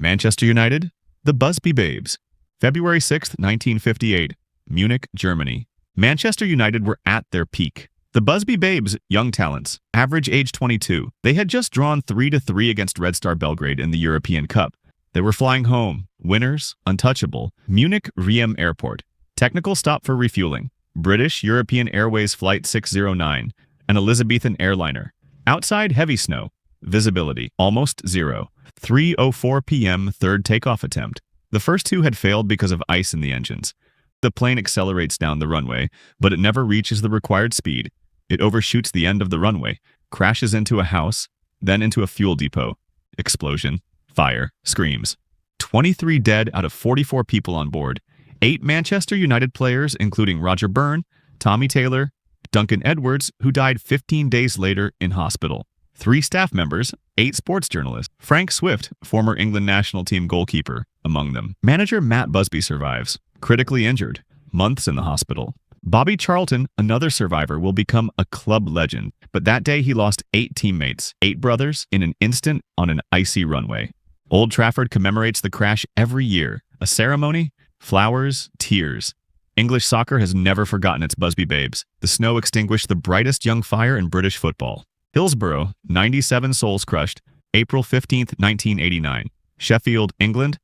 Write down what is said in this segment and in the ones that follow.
Manchester United, the Busby Babes. February 6, 1958, Munich, Germany. Manchester United were at their peak. The Busby Babes, young talents, average age 22. They had just drawn 3-3 against Red Star Belgrade in the European Cup. They were flying home, winners, untouchable. Munich Riem Airport. Technical stop for refueling. British European Airways Flight 609, an Elizabethan airliner. Outside, heavy snow. Visibility, almost zero. 3:04 p.m. third takeoff attempt. The first two had failed because of ice in the engines. The plane accelerates down the runway, but it never reaches the required speed. It overshoots the end of the runway, crashes into a house, then into a fuel depot. Explosion, fire, screams. 23 dead out of 44 people on board. 8 Manchester United players, including Roger Byrne, Tommy Taylor, Duncan Edwards, who died 15 days later in hospital. 3 staff members, 8 sports journalists. Frank Swift, former England national team goalkeeper, among them. Manager Matt Busby survives, critically injured, months in the hospital. Bobby Charlton, another survivor, will become a club legend, but that day he lost 8 teammates, 8 brothers, in an instant on an icy runway. Old Trafford commemorates the crash every year. A ceremony, flowers, tears. English soccer has never forgotten its Busby Babes. The snow extinguished the brightest young fire in British football. Hillsborough, 97 souls crushed, April 15, 1989. Sheffield, England,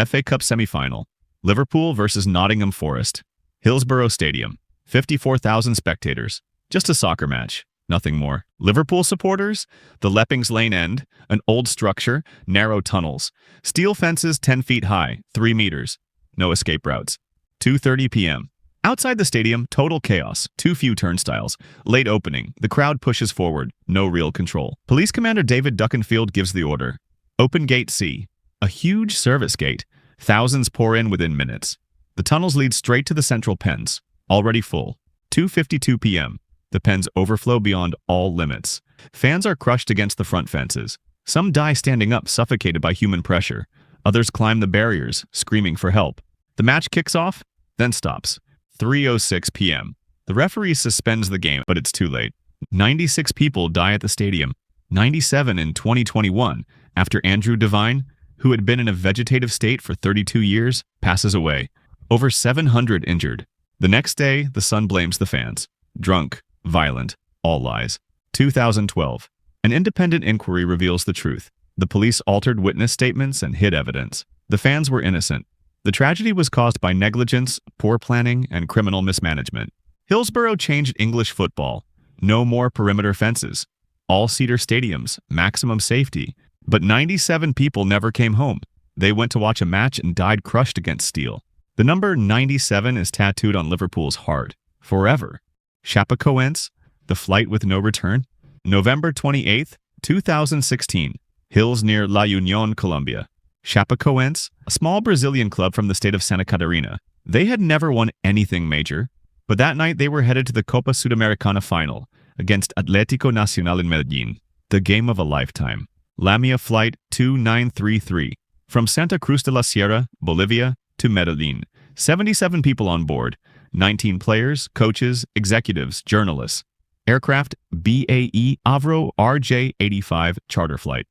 FA Cup semi-final. Liverpool versus Nottingham Forest. Hillsborough Stadium, 54,000 spectators. Just a soccer match, nothing more. Liverpool supporters, the Leppings Lane end, an old structure, narrow tunnels. Steel fences 10 feet high, 3 meters. No escape routes. 2:30 p.m. Outside the stadium, total chaos, too few turnstiles. Late opening, the crowd pushes forward, no real control. Police Commander David Duckenfield gives the order. Open Gate C, a huge service gate. Thousands pour in within minutes. The tunnels lead straight to the central pens, already full. 2:52 p.m. The pens overflow beyond all limits. Fans are crushed against the front fences. Some die standing up, suffocated by human pressure. Others climb the barriers, screaming for help. The match kicks off, then stops. 3:06 p.m. The referee suspends the game, but it's too late. 96 people die at the stadium. 97 in 2021, after Andrew Devine, who had been in a vegetative state for 32 years, passes away. Over 700 injured. The next day, the Sun blames the fans. Drunk, violent, all lies. 2012. An independent inquiry reveals the truth. The police altered witness statements and hid evidence. The fans were innocent. The tragedy was caused by negligence, poor planning, and criminal mismanagement. Hillsborough changed English football. No more perimeter fences. All-seater stadiums, maximum safety. But 97 people never came home. They went to watch a match and died crushed against steel. The number 97 is tattooed on Liverpool's heart, forever. Chapecoense, the flight with no return. November 28, 2016, hills near La Union, Colombia. Chapecoense, a small Brazilian club from the state of Santa Catarina. They had never won anything major, but that night they were headed to the Copa Sudamericana final against Atlético Nacional in Medellín, the game of a lifetime. Lamia Flight 2933, from Santa Cruz de la Sierra, Bolivia, to Medellín. 77 people on board, 19 players, coaches, executives, journalists. Aircraft BAE Avro RJ-85 charter flight.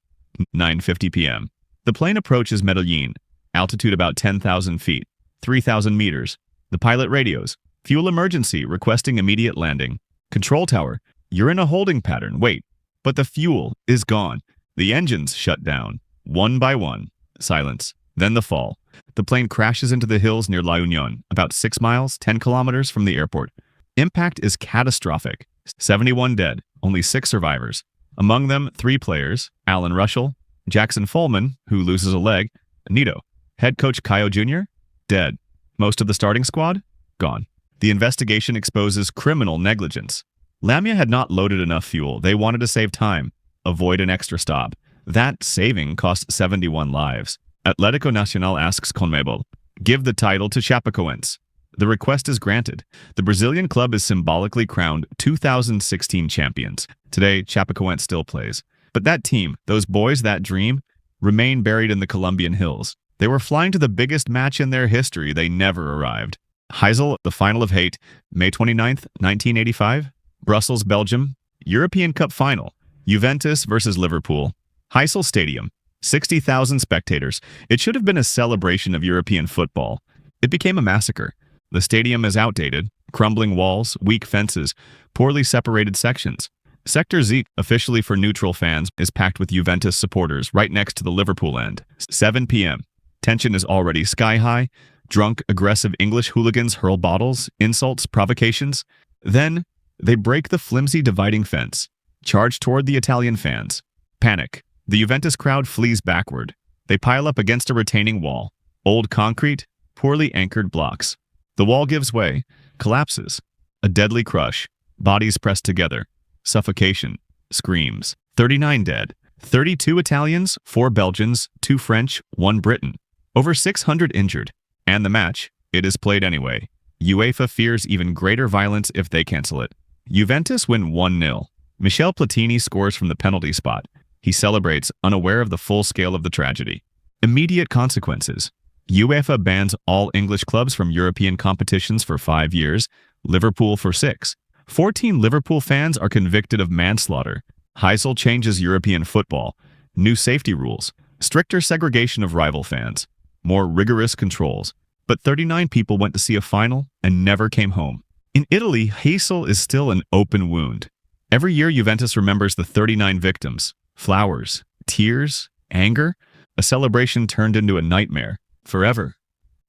9:50 p.m. The plane approaches Medellín, altitude about 10,000 feet, 3,000 meters. The pilot radios, fuel emergency, requesting immediate landing. Control tower, you're in a holding pattern, wait. But the fuel is gone. The engines shut down. One by one. Silence. Then the fall. The plane crashes into the hills near La Union, about 6 miles, 10 kilometers from the airport. Impact is catastrophic. 71 dead, only 6 survivors. Among them, 3 players, Alan Russell, Jackson Follman, who loses a leg, Nito. Head coach Caio Jr., dead. Most of the starting squad, gone. The investigation exposes criminal negligence. Lamia had not loaded enough fuel. They wanted to save time, avoid an extra stop. That saving cost 71 lives. Atlético Nacional asks CONMEBOL, give the title to Chapecoense. The request is granted. The Brazilian club is symbolically crowned 2016 champions. Today, Chapecoense still plays. But that team, those boys, that dream, remain buried in the Colombian hills. They were flying to the biggest match in their history. They never arrived. Heysel, the final of hate, May 29th, 1985. Brussels, Belgium, European Cup final. Juventus versus Liverpool. Heysel Stadium, 60,000 spectators. It should have been a celebration of European football. It became a massacre. The stadium is outdated, crumbling walls, weak fences, poorly separated sections. Sector Z, officially for neutral fans, is packed with Juventus supporters right next to the Liverpool end. 7 p.m. Tension is already sky-high. Drunk, aggressive English hooligans hurl bottles, insults, provocations. Then, they break the flimsy dividing fence, charge toward the Italian fans. Panic. The Juventus crowd flees backward. They pile up against a retaining wall. Old concrete, poorly anchored blocks. The wall gives way, collapses. A deadly crush. Bodies pressed together. Suffocation. Screams. 39 dead. 32 Italians, 4 Belgians, 2 French, 1 Briton. Over 600 injured. And the match, it is played anyway. UEFA fears even greater violence if they cancel it. Juventus win 1-0. Michel Platini scores from the penalty spot. He celebrates, unaware of the full scale of the tragedy. Immediate consequences. UEFA bans all English clubs from European competitions for 5 years, Liverpool for 6. 14 Liverpool fans are convicted of manslaughter. Heysel changes European football. New safety rules. Stricter segregation of rival fans. More rigorous controls. But 39 people went to see a final and never came home. In Italy, Heysel is still an open wound. Every year, Juventus remembers the 39 victims. Flowers, tears, anger, a celebration turned into a nightmare. Forever.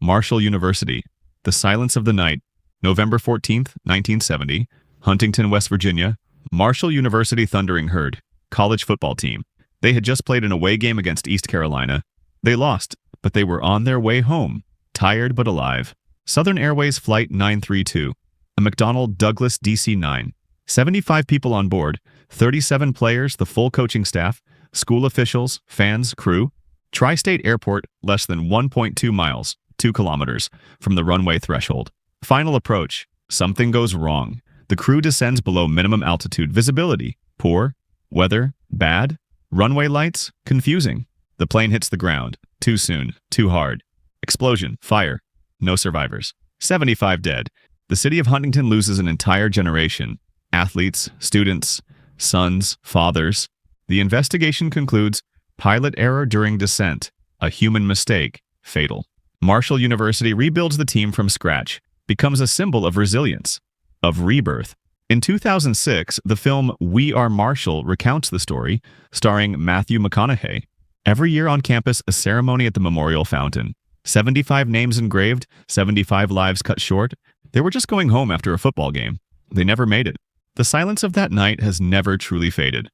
Marshall University. The Silence of the Night. November 14th, 1970. Huntington, West Virginia. Marshall University thundering herd. College football team. They had just played an away game against East Carolina. They lost, but they were on their way home. Tired but alive. Southern Airways Flight 932. A McDonnell Douglas DC-9. 75 people on board. 37 players, the full coaching staff, school officials, fans, crew. Tri-State Airport, less than 1.2 miles, 2 kilometers, from the runway threshold. Final approach. Something goes wrong. The crew descends below minimum altitude. Visibility. Poor. Weather. Bad. Runway lights. Confusing. The plane hits the ground. Too soon. Too hard. Explosion. Fire. No survivors. 75 dead. The city of Huntington loses an entire generation. Athletes, students, sons, fathers. The investigation concludes, pilot error during descent, a human mistake, fatal. Marshall University rebuilds the team from scratch, becomes a symbol of resilience, of rebirth. In 2006, the film We Are Marshall recounts the story, starring Matthew McConaughey. Every year on campus, a ceremony at the Memorial Fountain. 75 names engraved, 75 lives cut short. They were just going home after a football game. They never made it. The silence of that night has never truly faded.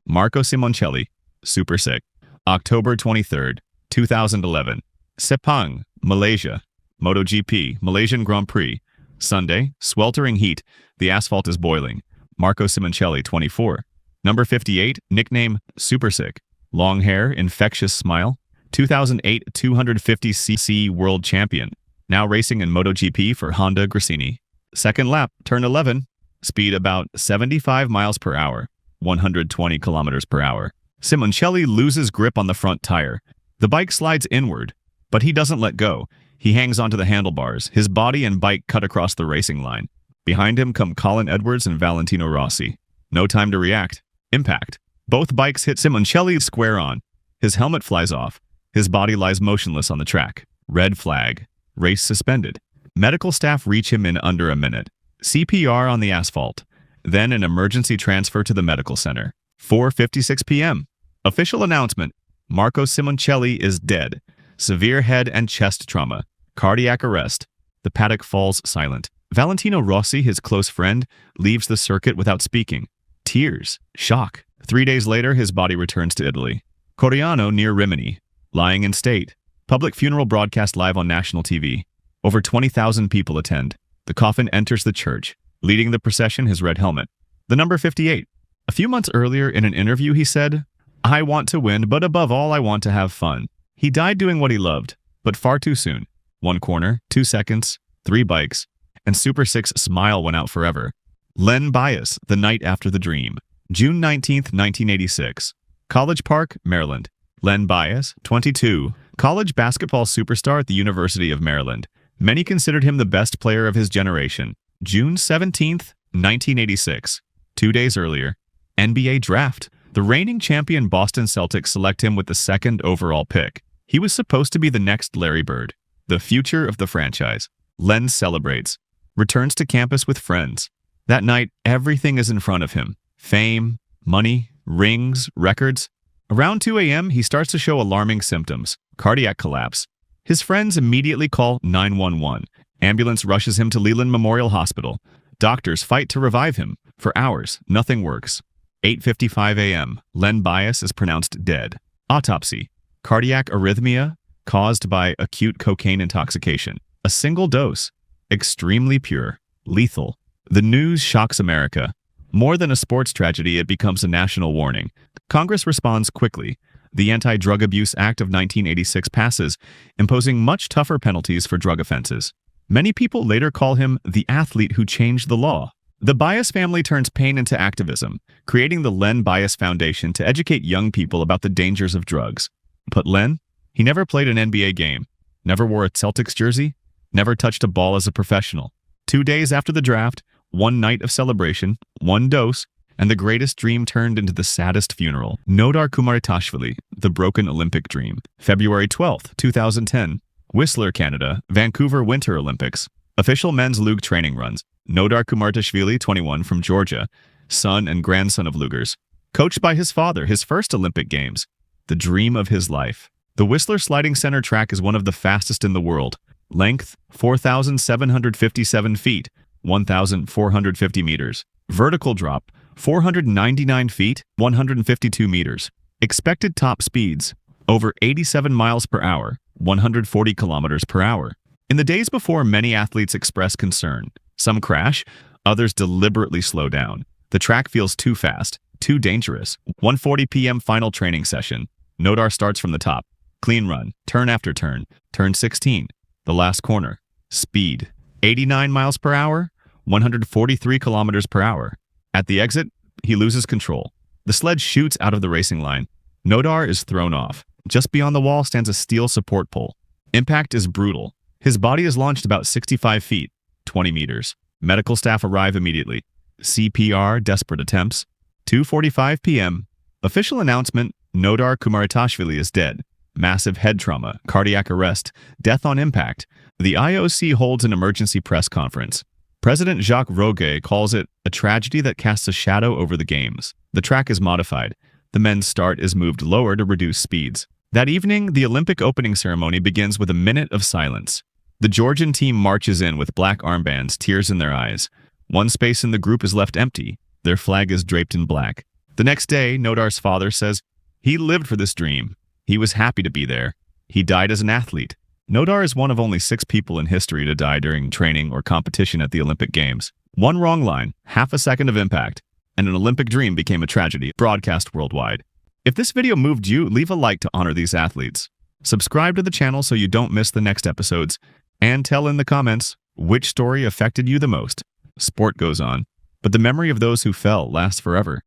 Marco Simoncelli, super sick. October 23rd, 2011. Sepang, Malaysia. MotoGP, Malaysian Grand Prix. Sunday, sweltering heat. The asphalt is boiling. Marco Simoncelli, 24. Number 58, nickname Super Sick. Long hair, infectious smile. 2008 250cc world champion. Now racing in MotoGP for Honda Gresini. Second lap, turn 11. Speed about 75 miles per hour, 120 kilometers per hour. Simoncelli loses grip on the front tire. The bike slides inward, but he doesn't let go. He hangs onto the handlebars. His body and bike cut across the racing line. Behind him come Colin Edwards and Valentino Rossi. No time to react. Impact. Both bikes hit Simoncelli square on. His helmet flies off. His body lies motionless on the track. Red flag. Race suspended. Medical staff reach him in under a minute. CPR on the asphalt. Then an emergency transfer to the medical center. 4:56 p.m. Official announcement. Marco Simoncelli is dead. Severe head and chest trauma. Cardiac arrest. The paddock falls silent. Valentino Rossi, his close friend, leaves the circuit without speaking. Tears. Shock. 3 days later, his body returns to Italy. Coriano near Rimini. Lying in state. Public funeral broadcast live on national TV. Over 20,000 people attend. The coffin enters the church. Leading the procession, his red helmet. The number 58. A few months earlier in an interview, he said, "I want to win, but above all, I want to have fun." He died doing what he loved, but far too soon. 1 corner, 2 seconds, 3 bikes, and Super 6 smile went out forever. Len Bias, the night after the dream. June 19th, 1986. College Park, Maryland. Len Bias, 22. College basketball superstar at the University of Maryland. Many considered him the best player of his generation. June 17th, 1986. 2 days earlier. NBA draft. The reigning champion Boston Celtics select him with the second overall pick. He was supposed to be the next Larry Bird, the future of the franchise. Len celebrates, returns to campus with friends. That night, everything is in front of him. Fame, money, rings, records. Around 2 a.m., he starts to show alarming symptoms. Cardiac collapse. His friends immediately call 911. Ambulance rushes him to Leland Memorial Hospital. Doctors fight to revive him. For hours, nothing works. 8:55 a.m., Len Bias is pronounced dead. Autopsy. Cardiac arrhythmia caused by acute cocaine intoxication. A single dose. Extremely pure. Lethal. The news shocks America. More than a sports tragedy, it becomes a national warning. Congress responds quickly. The Anti-Drug Abuse Act of 1986 passes, imposing much tougher penalties for drug offenses. Many people later call him the athlete who changed the law. The Bias family turns pain into activism, creating the Len Bias Foundation to educate young people about the dangers of drugs. But Len? He never played an NBA game, never wore a Celtics jersey, never touched a ball as a professional. 2 days after the draft, one night of celebration, one dose, and the greatest dream turned into the saddest funeral. Nodar Kumaritashvili, the broken Olympic dream. February 12, 2010. Whistler, Canada, Vancouver Winter Olympics. Official men's luge training runs. Nodar Kumaritashvili, 21, from Georgia, son and grandson of lugers. Coached by his father, his first Olympic Games. The dream of his life. The Whistler Sliding Center track is one of the fastest in the world. Length, 4,757 feet, 1,450 meters. Vertical drop, 499 feet, 152 meters. Expected top speeds, over 87 miles per hour, 140 kilometers per hour. In the days before, many athletes express concern. Some crash, others deliberately slow down. The track feels too fast, too dangerous. 1:40 p.m. final training session. Nodar starts from the top. Clean run, turn after turn. Turn 16, the last corner. Speed, 89 miles per hour, 143 kilometers per hour. At the exit, he loses control. The sled shoots out of the racing line. Nodar is thrown off. Just beyond the wall stands a steel support pole. Impact is brutal. His body is launched about 65 feet, 20 meters. Medical staff arrive immediately. CPR, desperate attempts. 2:45 p.m. Official announcement, Nodar Kumaritashvili is dead. Massive head trauma, cardiac arrest, death on impact. The IOC holds an emergency press conference. President Jacques Roguet calls it a tragedy that casts a shadow over the games. The track is modified. The men's start is moved lower to reduce speeds. That evening, the Olympic opening ceremony begins with a minute of silence. The Georgian team marches in with black armbands, tears in their eyes. One space in the group is left empty. Their flag is draped in black. The next day, Nodar's father says, "He lived for this dream. He was happy to be there. He died as an athlete." Nodar is one of only 6 people in history to die during training or competition at the Olympic Games. One wrong line, half a second of impact, and an Olympic dream became a tragedy, broadcast worldwide. If this video moved you, leave a like to honor these athletes. Subscribe to the channel so you don't miss the next episodes, and tell in the comments which story affected you the most. Sport goes on, but the memory of those who fell lasts forever.